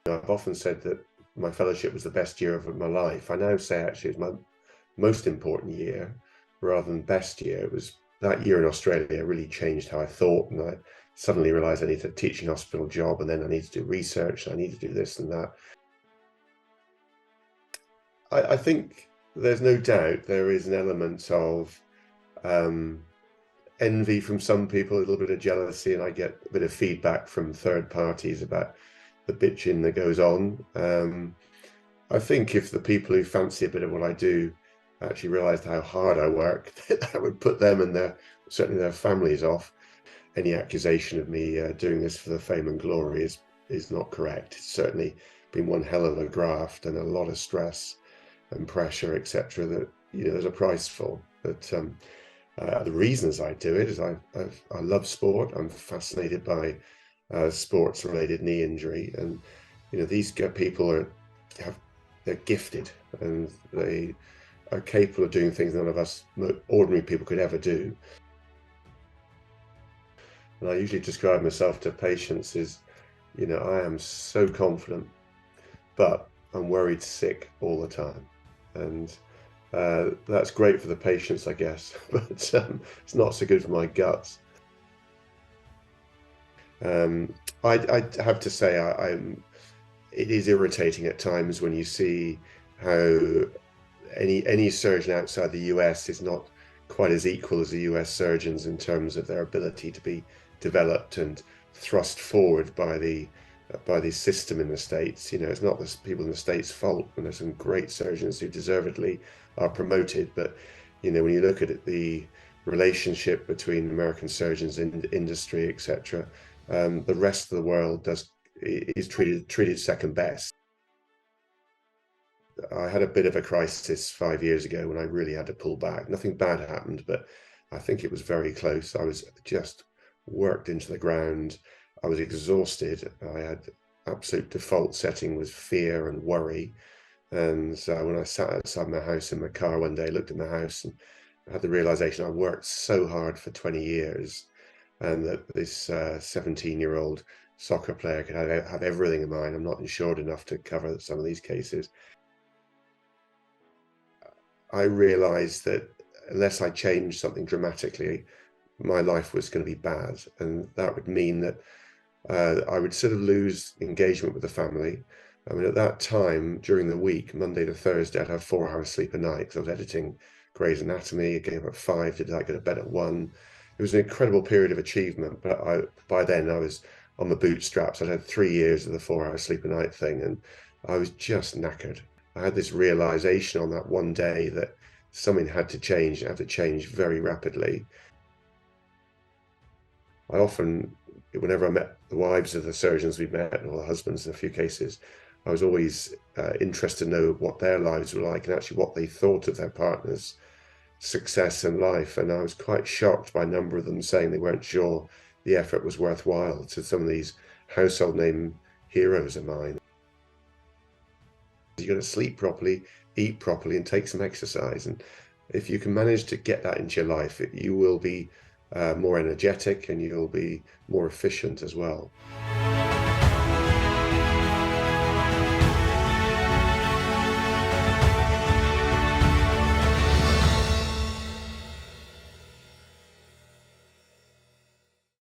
I've often said that my fellowship was the best year of my life. I now say actually it's my most important year rather than best year. It was that year in Australia really changed how I thought, and I suddenly realized I needed a teaching hospital job, and then I needed to do research, and I needed to do this and that. I think there's no doubt there is an element of envy from some people, a little bit of jealousy, and I get a bit of feedback from third parties about the bitching that goes on. I think if the people who fancy a bit of what I do actually realized how hard I work, that would put them and certainly their families off. Any accusation of me doing this for the fame and glory is not correct. It's certainly been one hell of a graft and a lot of stress and pressure, etc. That there's a price for. But the reasons I do it is I love sport. I'm fascinated by sports-related knee injury, and these people they're gifted and they are capable of doing things none of us ordinary people could ever do. And I usually describe myself to patients as, I am so confident, but I'm worried sick all the time. And that's great for the patients, I guess, but it's not so good for my guts. I have to say, it is irritating at times when you see how any surgeon outside the US is not quite as equal as the US surgeons in terms of their ability to be developed and thrust forward by the system in the States. It's not the people in the States' fault, and there's some great surgeons who deservedly are promoted. But when you look at the relationship between American surgeons and industry, etc., the rest of the world is treated second best. I had a bit of a crisis 5 years ago when I really had to pull back. Nothing bad happened, but I think it was very close. I was just worked into the ground. I was exhausted. I had absolute default setting was fear and worry. And when I sat outside my house in my car one day, looked at my house and had the realization I worked so hard for 20 years and that this 17-year-old soccer player could have everything in mind. I'm not insured enough to cover some of these cases. I realized that unless I changed something dramatically, my life was going to be bad. And that would mean that I would sort of lose engagement with the family. I mean, at that time, during the week, Monday to Thursday, I'd have 4 hours sleep a night because I was editing Grey's Anatomy. I came up at 5, did I go to bed at 1. It was an incredible period of achievement, but by then I was on the bootstraps. I'd had 3 years of the 4 hours sleep a night thing, and I was just knackered. I had this realization on that one day that something had to change. It had to change very rapidly. I often, whenever I met the wives of the surgeons we've met, or the husbands in a few cases, I was always interested to know what their lives were like and actually what they thought of their partner's success in life. And I was quite shocked by a number of them saying they weren't sure the effort was worthwhile to some of these household name heroes of mine. You've got to sleep properly, eat properly, and take some exercise. And if you can manage to get that into your life, you will be more energetic and you'll be more efficient as well.